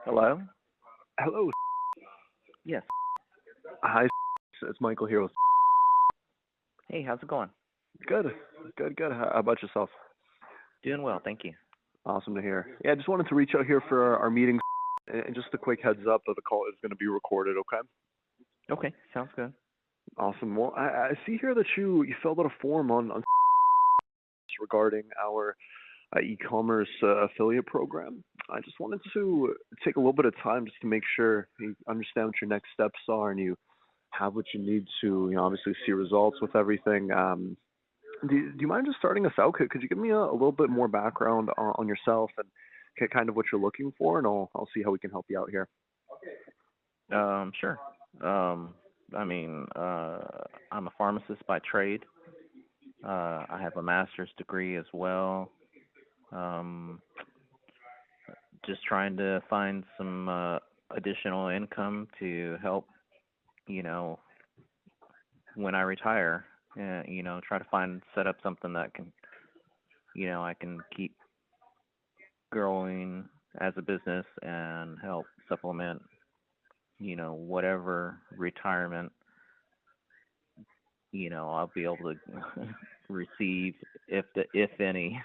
Hello? Hello. Yes. Hi. It's Michael here with. Hey, how's it going? Good. Good. How about yourself? Doing well, thank you. Awesome to hear. Yeah, I just wanted to reach out here for our meeting, and just a quick heads up that the call is going to be recorded. Okay. Okay, sounds good. Awesome. Well, I see here that you filled out a form on regarding our e-commerce affiliate program. I just wanted to take a little bit of time just to make sure you understand what your next steps are and you have what you need to, obviously see results with everything. Do you mind just starting us out? Could you give me a little bit more background on yourself and kind of what you're looking for, and I'll see how we can help you out here. Sure. Um, I'm a pharmacist by trade. I have a master's degree as well. Um, just trying to find some additional income to help, you know, when I retire. Try to set up something that can, I can keep growing as a business and help supplement, whatever retirement, I'll be able to receive if any,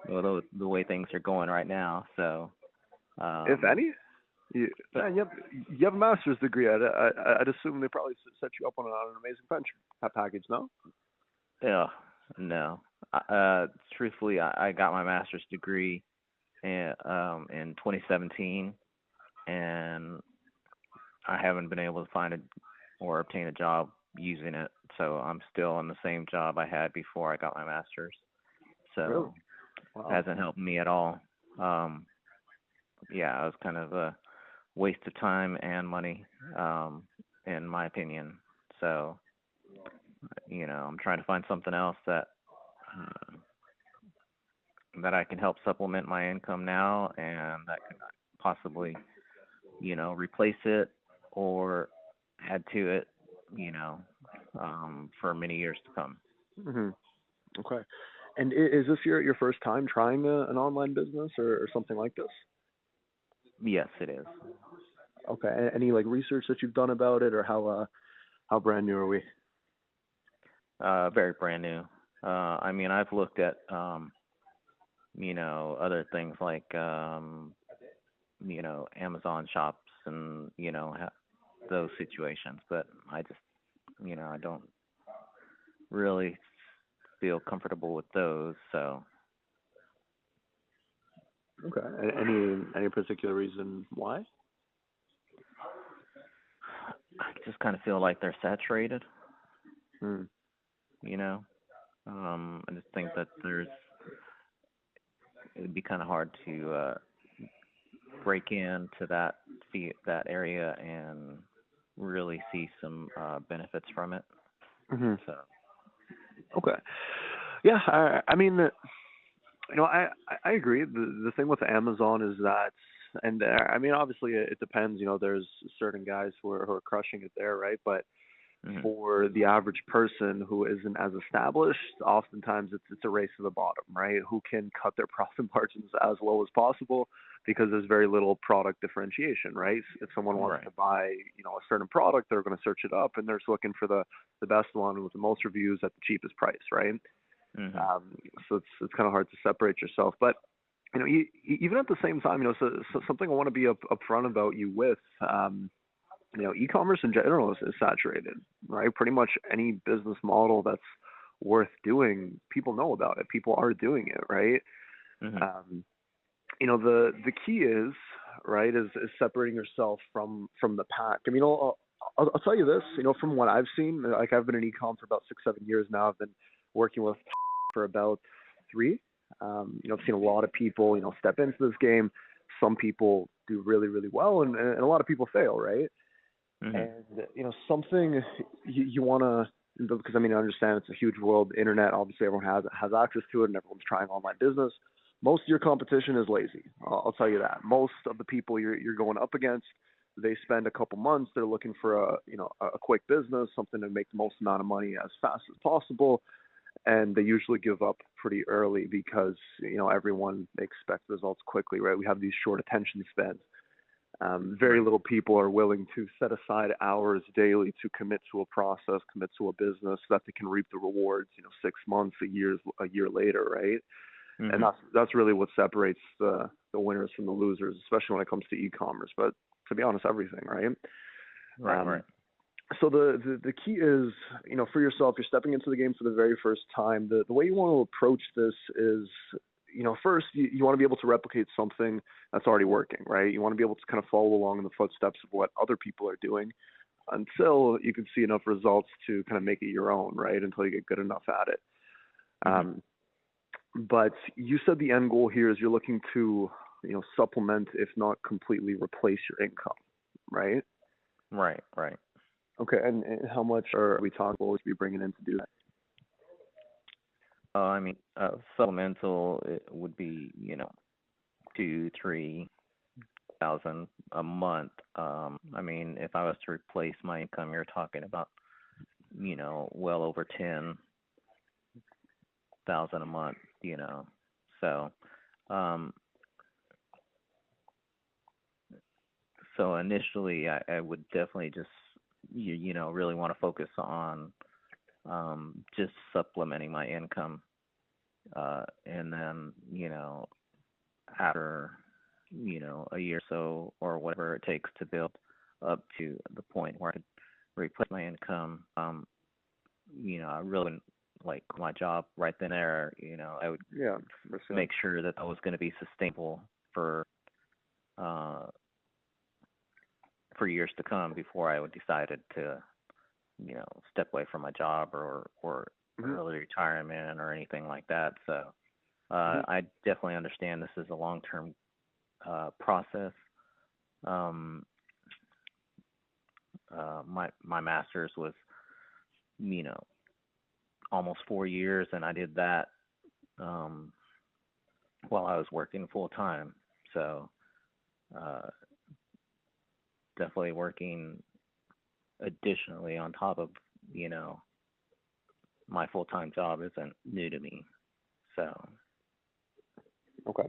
the way things are going right now. So, If um, any, but you have a master's degree. I'd assume they probably set you up on an amazing pension package, no? yeah, no. Truthfully, I got my master's degree in 2017, and I haven't been able to find or obtain a job using it. So I'm still in the same job I had before I got my master's. Really? So it Wow. hasn't helped me at all. Um, yeah, it was kind of a waste of time and money, in my opinion. So, I'm trying to find something else uh, that I can help supplement my income now, and that can possibly, replace it or add to it, you know, for many years to come. Hmm. Okay. And is this your first time trying an online business or something like this? Yes, it is. Okay. Any like research that you've done about it, or how brand new are we? Very brand new. I've looked at, other things like, Amazon shops and, those situations, but I just, I don't really feel comfortable with those. So Okay. Any particular reason why? I just kind of feel like they're saturated, Hmm. you know. I just think that it'd be kind of hard to break into that area and really see some benefits from it. Hmm. So Okay. Yeah. I agree. The thing with Amazon is that, and obviously it depends. There's certain guys who are crushing it there, right? But hmm for the average person who isn't as established, oftentimes it's a race to the bottom, right? Who can cut their profit margins as low as possible because there's very little product differentiation, right? If someone wants right. to buy, a certain product, they're going to search it up and they're just looking for the best one with the most reviews at the cheapest price, right? hmm Um, so it's kind of hard to separate yourself, but even at the same time, so something I want to be upfront about you with. E-commerce in general is saturated, right? Pretty much any business model that's worth doing, people know about it. People are doing it, right? hmm Um, the key is, right, is separating yourself from the pack. I'll tell you this, from what I've seen, like I've been in e-com for about 6, 7 years now. I've been working with for about three. I've seen a lot of people, step into this game. Some people do really, really well, and a lot of people fail, right? hmm And something you want to, because I understand it's a huge world. Internet, obviously, everyone has access to it, and everyone's trying online business. Most of your competition is lazy. I'll tell you that. Most of the people you're going up against, they spend a couple months. They're looking for a quick business, something to make the most amount of money as fast as possible, and they usually give up pretty early because everyone expects results quickly, right? We have these short attention spans. Very Right. little people are willing to set aside hours daily to commit to a process, commit to a business, so that they can reap the rewards, 6 months, a year later, right? And Mhm. that's really what separates the winners from the losers, especially when it comes to e-commerce. But to be honest, everything, right? Right. Um, Right. so the key is, for yourself, you're stepping into the game for the very first time. The way you want to approach this is, first you want to be able to replicate something that's already working, right? You want to be able to kind of follow along in the footsteps of what other people are doing until you can see enough results to kind of make it your own, right? Until you get good enough at it. Mhm. Um, but you said the end goal here is you're looking to, supplement, if not completely replace your income, right? Right. Right. Okay, and how much are we talking about to be bringing in to do that? I mean, supplemental it would be, 2, 3 thousand a month. I mean, if I was to replace my income, you're talking about, well over 10,000 a month. So, um, so initially, I would definitely just, really want to focus on, just supplementing my income, and then, after, a year or so or whatever it takes to build up to the point where I could replace my income. I really wouldn't like my job right then and there. I would Yeah, for sure. make sure that was going to be sustainable uh, for years to come before I would decided to, step away from my job or Mhm. early retirement or anything like that. So Mhm. I definitely understand this is a long-term process. Um, my master's was, you know, almost 4 years, and I did that um, while I was working full time. So uh, definitely working additionally on top of, you know, my full time job isn't new to me. So Okay.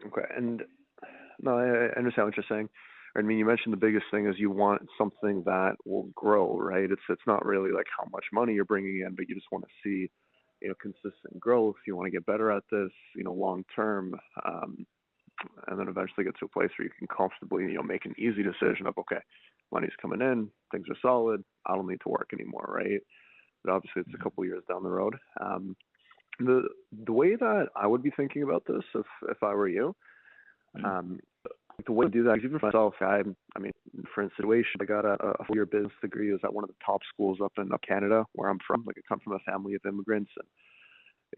Okay. And no, I understand what you're saying. I mean, you mentioned the biggest thing is you want something that will grow, right? It's not really like how much money you're bringing in, but you just want to see, consistent growth. You want to get better at this, long term, and then eventually get to a place where you can comfortably, make an easy decision of, okay, money's coming in, things are solid, I don't need to work anymore, right? But obviously, it's a couple years down the road. The the way that I would be thinking about this, if I were you, mm, um, the way to do that is even for myself. I mean, for a situation, I got a 4-year business degree. It was at one of the top schools up in Canada, where I'm from. Like, I come from a family of immigrants,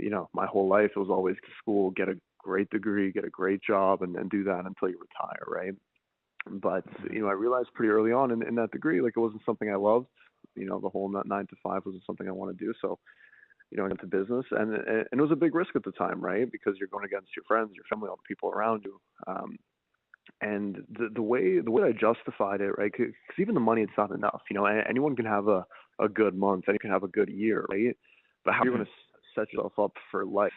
and my whole life it was always to school, get a great degree, get a great job, and then do that until you retire, right? But mm, I realized pretty early on in that degree, like it wasn't something I loved. The whole 9 to 5 wasn't something I want to do. So into business, and it was a big risk at the time, right? Because you're going against your friends, your family, all the people around you. And the way I justified it, right? Because even the money, it's not enough. Anyone can have a good month, anyone can have a good year, right? But how are you going mm, to set yourself up for life,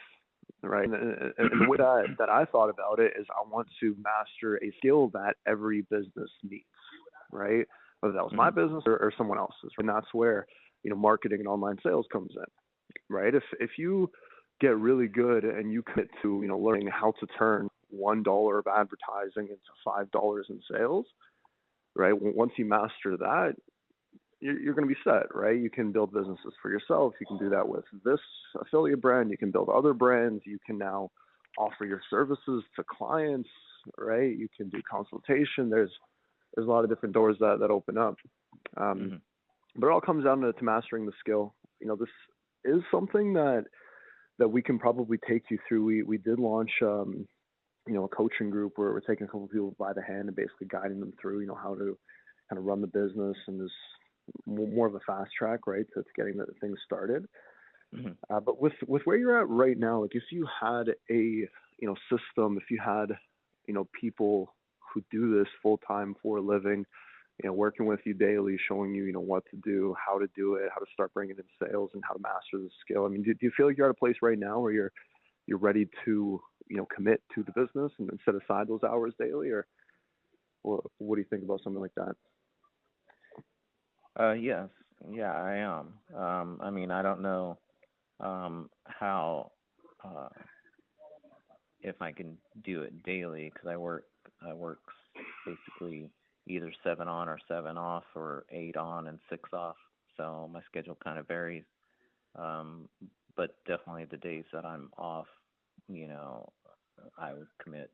right? And the way that I thought about it is I want to master a skill that every business needs, right? Whether that was my mm, business or someone else's, and that's where marketing and online sales comes in, right? If you get really good and you commit to learning how to turn $1 of advertising into $5 in sales, right? Once you master that, you're going to be set, right? You can build businesses for yourself. You can do that with this affiliate brand. You can build other brands. You can now offer your services to clients, right? You can do consultation. There's a lot of different doors that open up. Um, mm, but it all comes down to mastering the skill. This is something that we can probably take you through. We did launch a coaching group where we're taking a couple of people by the hand and basically guiding them through how to kind of run the business, and there's more of a fast track, right, to getting the things started. mm, But with where you're at right now, like if you had a system, if you had people who do this full time for a living, working with you daily, showing you, what to do, how to do it, how to start bringing in sales, and how to master the skill. I mean, do you feel like you're at a place right now where you're ready to, commit to the business and set aside those hours daily, or what do you think about something like that? Yes, yeah, I am. I mean, I don't know how uh, if I can do it daily because I work basically either 7 on or 7 off or 8 on and 6 off. So my schedule kind of varies. Um, but definitely the days that I'm off, you know, I would commit,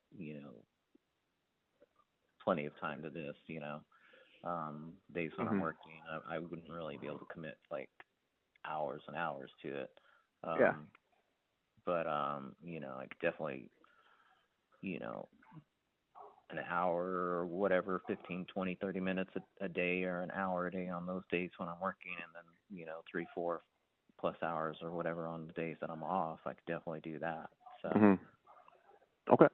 plenty of time to this. Days when I'm Hmm. working, I wouldn't really be able to commit like hours and hours to it. Yeah. Um, but I could definitely, you know, an hour or whatever, 15, 20, 30 minutes a day or an hour a day on those days when I'm working, and then, 3, 4 plus hours or whatever on the days that I'm off. I could definitely do that. So, Hmm. Okay.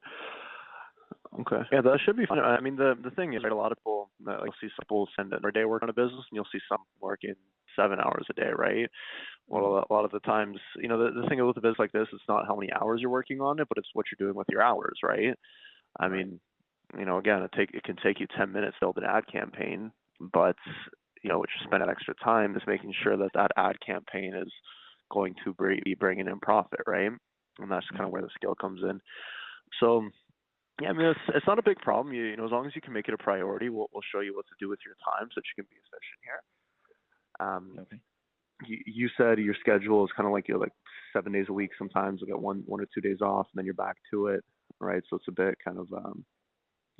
Okay. Yeah, that should be fun. I mean, the thing is, right, a lot of people, like, you'll see some people spend their day working on a business, and you'll see some working 7 hours a day, right? mhm, Well, a lot of the times, the thing with a business like this, it's not how many hours you're working on it, but it's what you're doing with your hours, right? I right. mean, again, it can take you 10 minutes to build an ad campaign, but what you spend that extra time is making sure that that ad campaign is going to be bringing in profit, right? And that's kind Hmm. of where the skill comes in. So, yeah, I mean, it's not a big problem. As long as you can make it a priority, we'll show you what to do with your time so that you can be efficient here. Um, Okay. you said your schedule is kind of like you're like 7 days a week. Sometimes you get one or 2 days off, and then you're back to it, right? So it's a bit kind of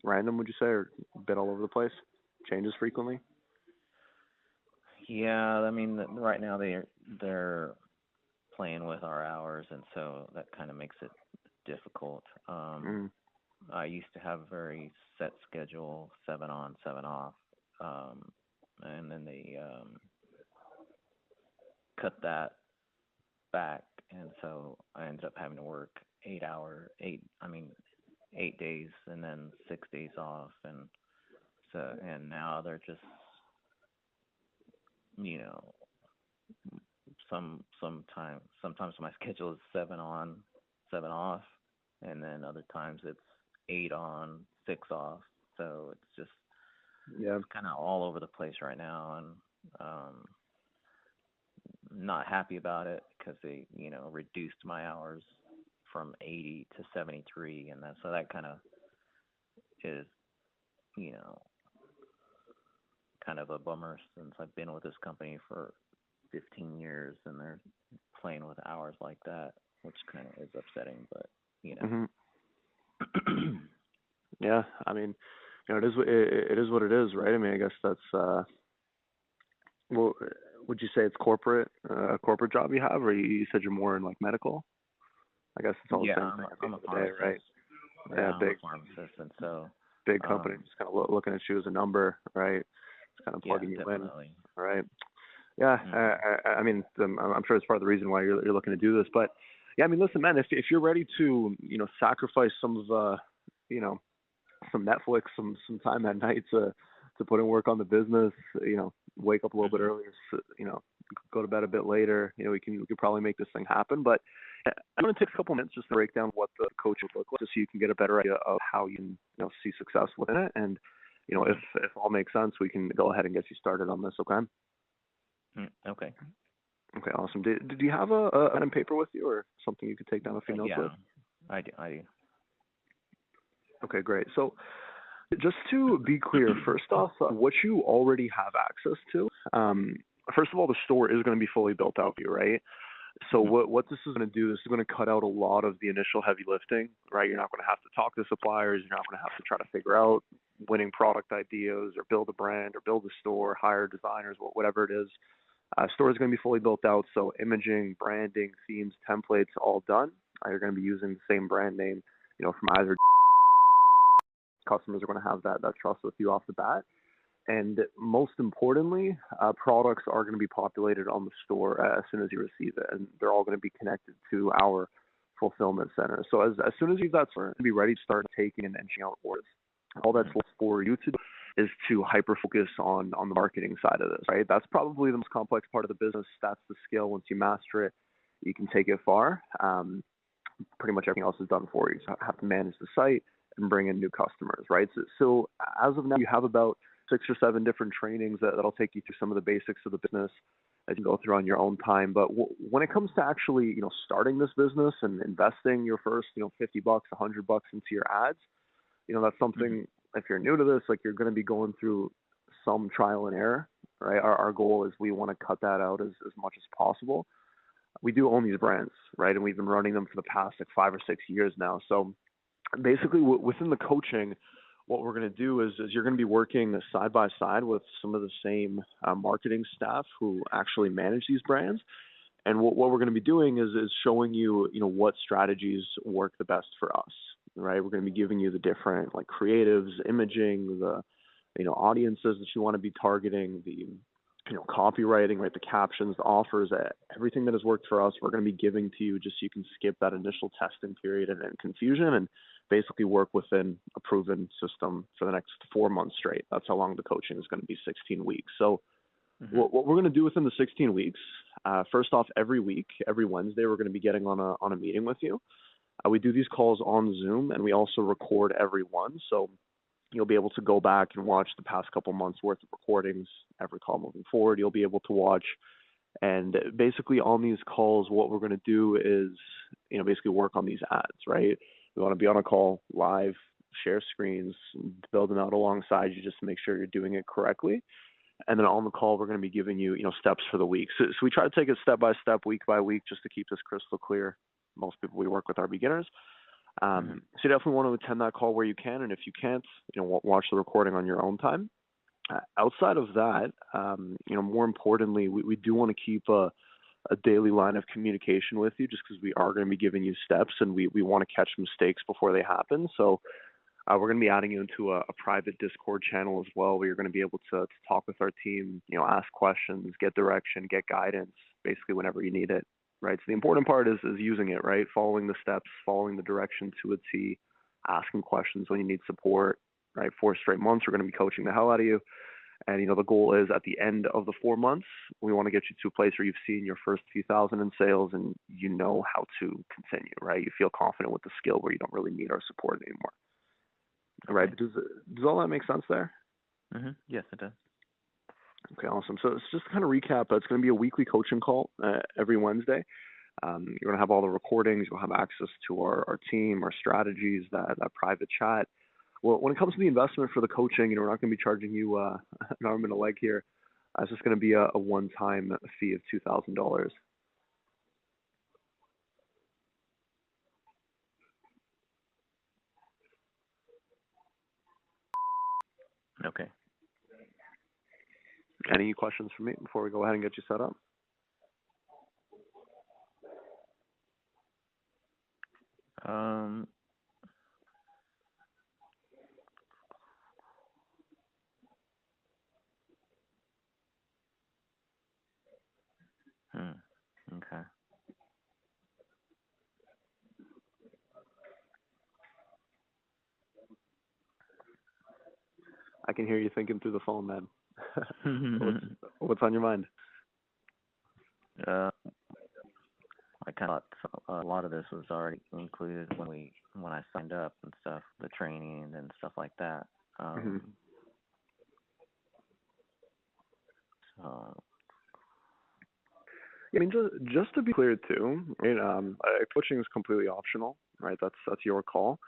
random, would you say, or a bit all over the place? Changes frequently. Yeah, I mean, right now they're playing with our hours, and so that kind of makes it difficult. Mm. I used to have a very set schedule, 7 on, 7 off, and then they cut that back, and so I ended up having to work 8 days, and then 6 days off, and now they're just, you know, sometimes my schedule is 7 on, 7 off, and then other times it's 8 on, 6 off. So it's just Yeah. kind of all over the place right now, and um, not happy about it because they, reduced my hours from 80 to 73, and that kind of is, you know, kind of a bummer since I've been with this company for 15 years, and they're playing with hours like that, which kind of is upsetting. But you know, Hmm. Yeah. I mean, it is what it is, right? I mean, I guess that's well, would you say it's a corporate job you have, or you said you're more in like medical? I guess it's all the yeah, same I'm thing a, at the I'm end a of the day, pharmacist. right? Yeah, Yeah, I'm a pharmacist, and so big company um, just kind of looking at you as a number, right? Just kind of yeah, plugging you in, definitely. right? Yeah, Mhm. I mean, I'm sure it's part of the reason why you're looking to do this. But yeah, I mean, listen, man, if you're ready to, sacrifice some of you know, some Netflix, some time at night to put in work on the business, wake up a little bit Mhm. earlier, go to bed a bit later, we can probably make this thing happen. But I'm going to take a couple minutes just to break down what the coach would look like, just so you can get a better idea of how you can, see success within it. And if Mhm. all makes sense, we can go ahead and get you started on this. Okay. Okay. Okay, awesome. Did you have a pen and paper with you, or something you could take down a few notes with? Yeah, I do. I Okay, great. So just to be clear, first off, what you already have access to, first of all, the store is going to be fully built out for you, right? So do. what this is going to do, this is going to cut out a lot of the initial heavy lifting, right? You're not going to have to talk to suppliers. You're not going to have to try to figure out winning product ideas or build a brand or build a store, hire designers, whatever it is. Store is going to be fully built out, so imaging, branding, themes, templates, all done. You're going to be using the same brand name, from either. Customers are going to have that trust with you off the bat. And most importantly, products are going to be populated on the store as soon as you receive it, and they're all going to be connected to our fulfillment center. So as soon as you've got store, be ready to start taking and entering out orders. All that's Mhm. left for you to do is to hyper focus on the marketing side of this, right? That's probably the most complex part of the business. That's the skill. Once you master it, you can take it far. Pretty much everything else is done for you. So you have to manage the site and bring in new customers, right? So as of now, you have about 6 or 7 different trainings that'll take you through some of the basics of the business as you go through on your own time. But when it comes to actually, starting this business and investing your first, $50, $100 into your ads, that's something, if you're new to this, like you're going to be going through some trial and error, right? Our goal is we want to cut that out as much as possible. We do own these brands, right? And we've been running them for the past 5 or 6 years now. So basically within the coaching, what we're going to do is you're going to be working side by side with some of the same marketing staff who actually manage these brands. And what we're going to be doing is showing you, what strategies work the best for us, right? We're going to be giving you the different like creatives, imaging, the, audiences that you want to be targeting, the, copywriting, right? The captions, the offers, everything that has worked for us, we're going to be giving to you just so you can skip that initial testing period and confusion and basically work within a proven system for the next 4 months straight. That's how long the coaching is going to be, 16 weeks. So what we're going to do within the 16 weeks, first off, every week, every Wednesday, we're going to be getting on a meeting with you. We do these calls on Zoom, and we also record every one. So you'll be able to go back and watch the past couple months worth of recordings, every call moving forward. You'll be able to watch. And basically on these calls, what we're going to do is, basically work on these ads, right? We want to be on a call live, share screens, build them out alongside you just to make sure you're doing it correctly. And then on the call, we're going to be giving you, steps for the week. So we try to take it step by step, week by week, just to keep this crystal clear. Most people we work with are beginners. So you definitely want to attend that call where you can. And if you can't, watch the recording on your own time. Outside of that, more importantly, we do want to keep a daily line of communication with you just because we are going to be giving you steps and we want to catch mistakes before they happen. So we're going to be adding you into a private Discord channel as well, where you're going to be able to talk with our team, ask questions, get direction, get guidance, basically whenever you need it, right? So the important part is using it, right? Following the steps, following the direction to a T, asking questions when you need support, right? 4 straight months, we're going to be coaching the hell out of you. And, the goal is at the end of the 4 months, we want to get you to a place where you've seen your first few thousand in sales and you know how to continue, right? You feel confident with the skill where you don't really need our support anymore. All right. Does all that make sense there? Yes, it does. Okay, awesome. So just to kind of recap, it's going to be a weekly coaching call every Wednesday. You're going to have all the recordings. You'll have access to our team, our strategies, that private chat. Well, when it comes to the investment for the coaching, we're not going to be charging you an arm and a leg here. It's just going to be a one-time fee of $2,000. Okay. Any questions for me before we go ahead and get you set up? Okay. I can hear you thinking through the phone, man. What's on your mind? I kind of thought a lot of this was already included when I signed up and stuff, the training and stuff like that. So. I mean, just to be clear too, coaching is completely optional, right? That's your call.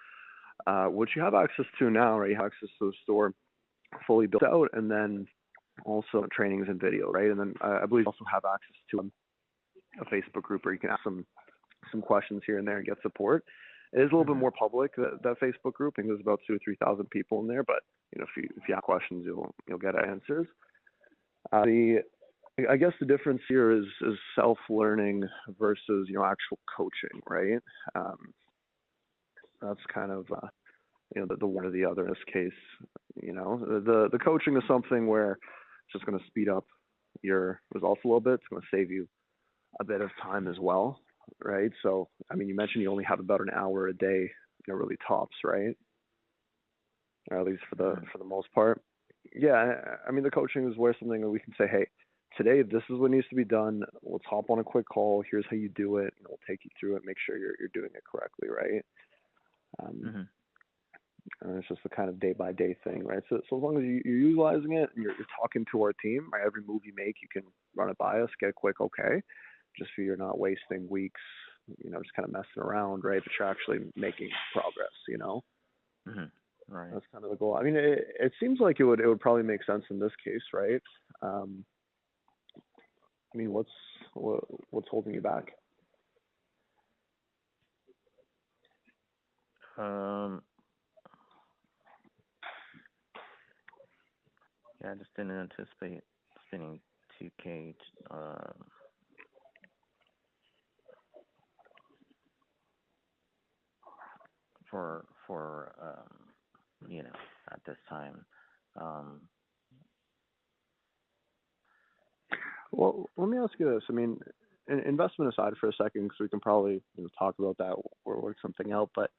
What you have access to now, right? You have access to the store fully built out, and then also trainings and video, right? And then I believe you also have access to a Facebook group where you can ask some questions here and there and get support. It is a little bit more public, that Facebook group. I think there's about 2,000 or 3,000 people in there, but if you have questions, you'll get answers. I guess the difference here is self-learning versus actual coaching, right? That's kind of the one or the other in this case. The coaching is something where it's just going to speed up your results a little bit. It's going to save you a bit of time as well, right? So, I mean, you mentioned you only have about an hour a day, really tops, right? Or at least for the most part. Yeah, I mean, the coaching is where something that we can say, hey, today this is what needs to be done. Let's hop on a quick call. Here's how you do it. And we'll take you through it. Make sure you're doing it correctly, right? Um, Mhm. and it's just a kind of day by day thing, right? So as long as you're utilizing it and you're talking to our team, right? Every move you make, you can run it by us, get a quick okay, just so you're not wasting weeks, just kind of messing around, right? But you're actually making progress. Mhm. Right. That's kind of the goal. I mean, it seems like it would probably make sense in this case, right? Um, I mean, what's holding you back? Um. Yeah, I just didn't anticipate spending 2K for at this time. Um. Well, let me ask you this. I mean, investment aside for a second, because we can probably talk about that or work something out. But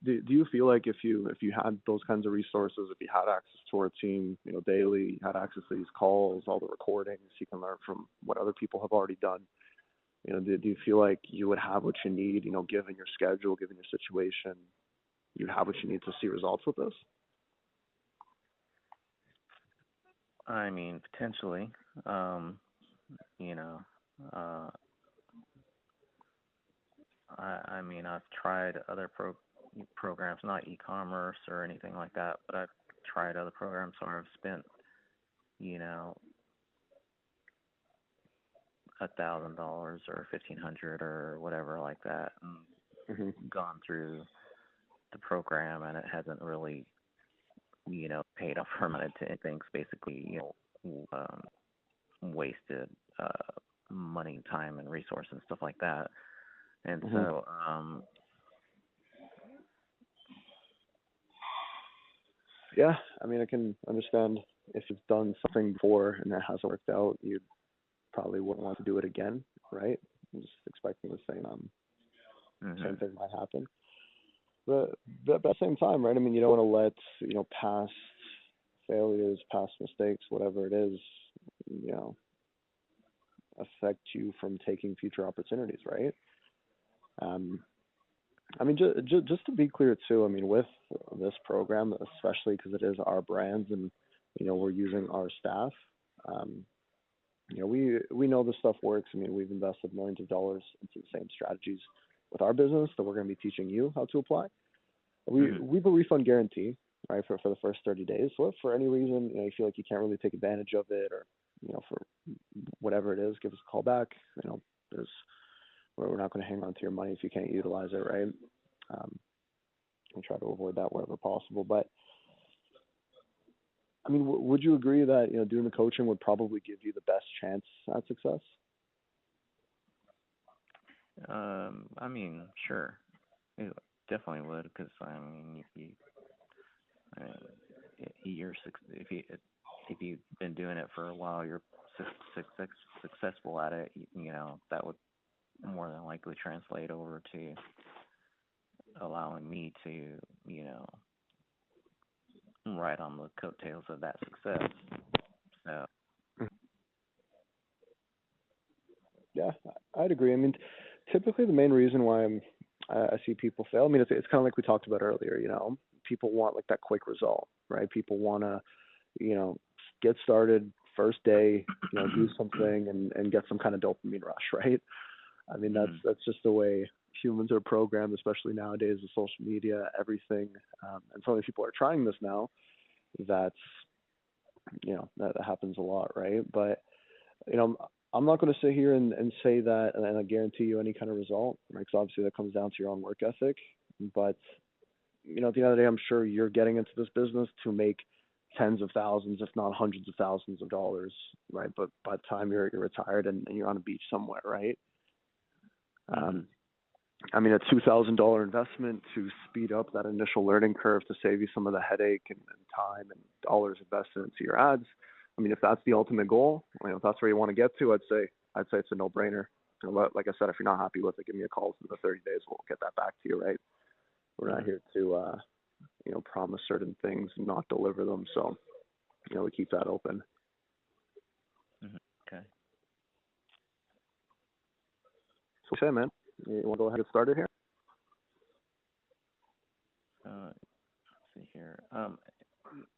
do you feel like if you had those kinds of resources, if you had access to our team, daily, you had access to these calls, all the recordings, you can learn from what other people have already done. Do you feel like you would have what you need, given your schedule, given your situation, you'd have what you need to see results with this? I mean, potentially. Um. You know. Uh. I mean, I've tried other programs, not e-commerce or anything like that, but I've tried other programs where I've spent, you know, $1,000 or 1,500 or whatever like that, and Hmm. gone through the program, and it hasn't really, paid off for my things. Basically, wasted money, time, and resource and stuff like that. And Hmm. so, Yeah, I mean, I can understand if you've done something before and that hasn't worked out, you probably wouldn't want to do it again, right? I'm just expecting the same mhm, thing might happen. But at the same time, right? I mean, you don't want to let past failures, past mistakes, whatever it is, you know, affect you from taking future opportunities, right? Um, I mean, just to be clear too, I mean, with this program, especially because it is our brands and we're using our staff, um, we know this stuff works. I mean, we've invested millions of dollars into the same strategies with our business that we're going to be teaching you how to apply. mhm, We have a refund guarantee, right, for the first 30 days. So if for any reason you feel like you can't really take advantage of it, or for whatever it is, give us a call back. There's we're not going to hang on to your money if you can't utilize it, right? Um, and try to avoid that wherever possible. But I mean, would you agree that doing the coaching would probably give you the best chance at success? I mean, sure, it definitely would, because I mean, I mean, if you've been doing it for a while, you're successful at it. That would more than likely translate over to allowing me to, you know, ride on the coattails of that success. So, Yeah, I'd agree. I mean, typically the main reason why I see people fail. I mean, it's kind of like we talked about earlier. People want like that quick result, right? People want to, you know, get started first day, do something and get some kind of dopamine rush, right? I mean, mm, that's just the way humans are programmed, especially nowadays with social media, everything. And so many people are trying this now. That's that happens a lot, right? But you know, I'm not going to sit here and say that and I guarantee you any kind of result, right? Because obviously that comes down to your own work ethic. But at the end of the day, I'm sure you're getting into this business to make tens of thousands, if not hundreds of thousands of dollars, right? But by the time you're retired and you're on a beach somewhere, right? mhm, Um, I mean, a $2,000 investment to speed up that initial learning curve to save you some of the headache and time and dollars invested into your ads. I mean, if that's the ultimate goal, if that's where you want to get to, I'd say it's a no-brainer. Like I said, if you're not happy with it, give me a call within the 30 days. We'll get that back to you, right? We're not mhm, here to promise certain things and not deliver them. So we keep that open. Okay. So, say, man, you want to go ahead and get started here? Let's see here.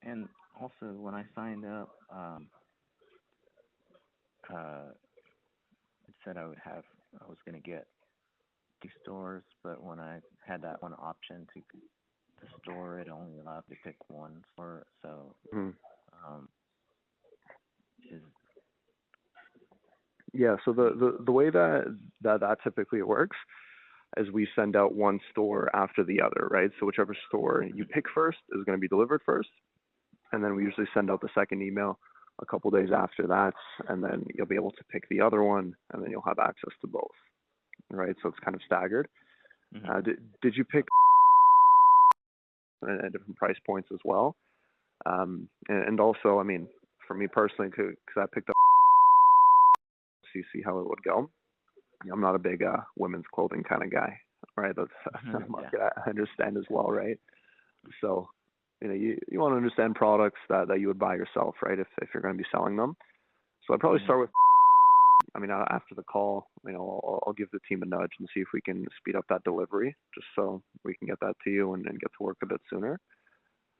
And also when I signed up, it said I was going to get 2 stores, but when I had that one option to store, it only allowed me to pick one store. So, um, is Yeah. So the way that typically works is we send out one store after the other, right? So whichever store you pick first is going to be delivered first, and then we usually send out the second email a couple days after that, and then you'll be able to pick the other one, and then you'll have access to both, right? So it's kind of staggered. Did you pick at different price points as well? And also, I mean, for me personally, because I picked up, see how it would go. I'm not a big women's clothing kind of guy, right? That's not a market I understand as well, right? So, you want to understand products that you would buy yourself, right? If you're going to be selling them. So I'd probably start with, I mean, after the call, I'll give the team a nudge and see if we can speed up that delivery, just so we can get that to you and get to work a bit sooner.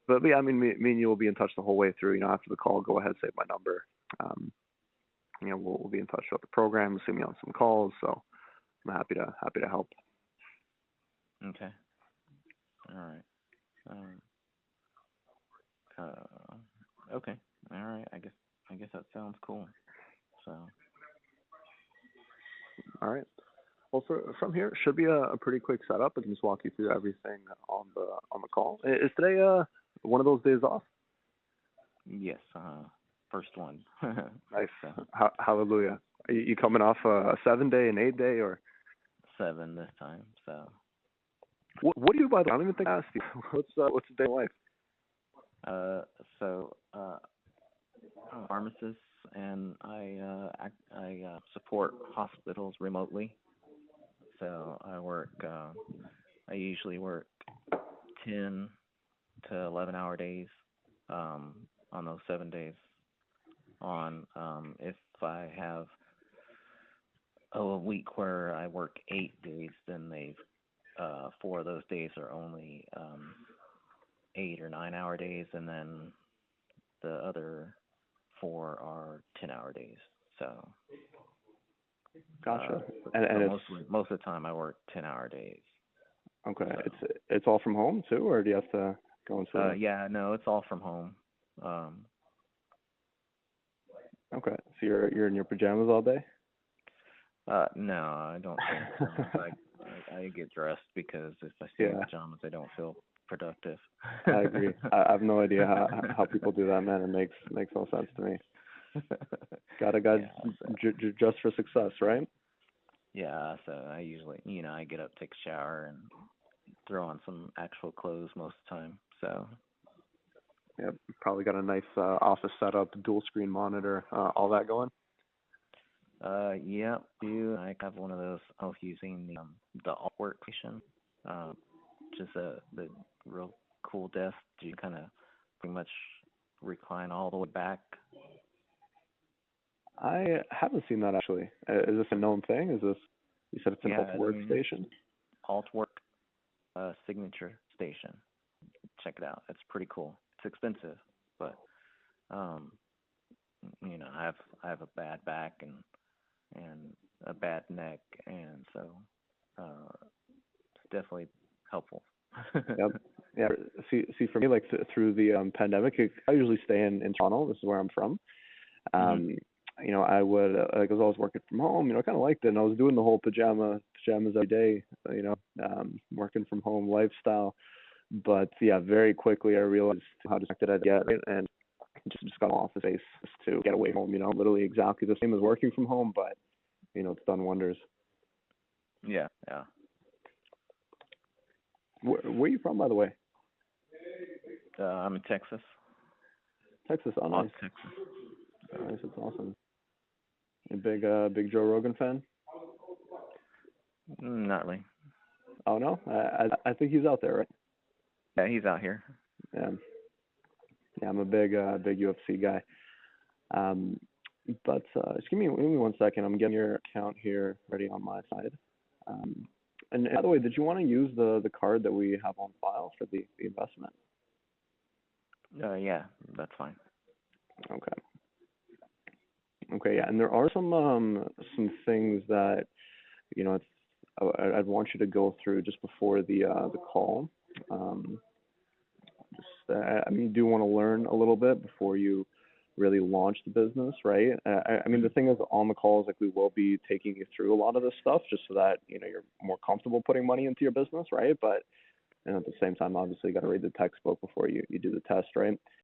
But yeah, I mean, me and you will be in touch the whole way through. After the call, go ahead, save my number. We'll be in touch about the program, see me on some calls. So I'm happy to help. okay. All right. Okay. All right. I guess that sounds cool. So. All right. Well, from here should be a pretty quick setup. I can just walk you through everything on the call. Is today one of those days off? Yes. First one. Nice. So. Hallelujah. Are you coming off a 7-day, an 8-day, or 7 this time? So. What do you buy? I don't even think I asked you. What's the day life? So I'm a pharmacist, and I support hospitals remotely. So I usually work 10 to 11-hour days on those 7 days. If I have a week where I work 8 days, then 4 of those days are only 8 or 9-hour days, and then the other 4 are 10-hour days. So. Gotcha. And most of the time I work 10-hour days. Okay. So. It's all from home too, or do you have to go into? Yeah, no, it's all from home. Okay. So you're in your pajamas all day? No, I don't feel pajamas. I get dressed because if I stay in pajamas, I don't feel productive. I agree. I have no idea how people do that, man. It makes no sense to me. Gotta dress for success, right? Yeah, so I usually, I get up, take a shower, and throw on some actual clothes most of the time. So. Yep, probably got a nice office setup, dual screen monitor, all that going. Yeah, I have one of those. I was using the Altwork station, which is the real cool desk. You kind of pretty much recline all the way back. I haven't seen that actually. Is this a known thing? You said it's an Altwork station? Altwork signature station. Check it out. It's pretty cool. It's expensive, but I have a bad back and a bad neck, and so it's definitely helpful. Yep. Yeah. See, for me, like through the pandemic, I usually stay in Toronto. This is where I'm from. I would because I was working from home. I kind of liked it, and I was doing the whole pajamas every day. Working from home lifestyle. But yeah, very quickly I realized how distracted I'd get, and just got an office space to get away from home. Literally exactly the same as working from home, but it's done wonders. Yeah. Where are you from, by the way? I'm in Texas. Texas, oh nice. Texas. Nice, it's awesome. A big Joe Rogan fan? Not really. Oh no, I think he's out there, right? Yeah, he's out here. Yeah. Yeah, I'm a big UFC guy. Um, but just give me 1 second. I'm getting your account here ready on my side. Um, and by the way, did you want to use the card that we have on file for the investment? Yeah, that's fine. Okay. Okay, yeah, and there are some things that it's I'd want you to go through just before the call. Um, I mean, you do want to learn a little bit before you really launch the business, right? I mean, the thing is, on the calls, like we will be taking you through a lot of this stuff, just so that you're more comfortable putting money into your business, right? But at the same time, obviously, you got to read the textbook before you do the test, right?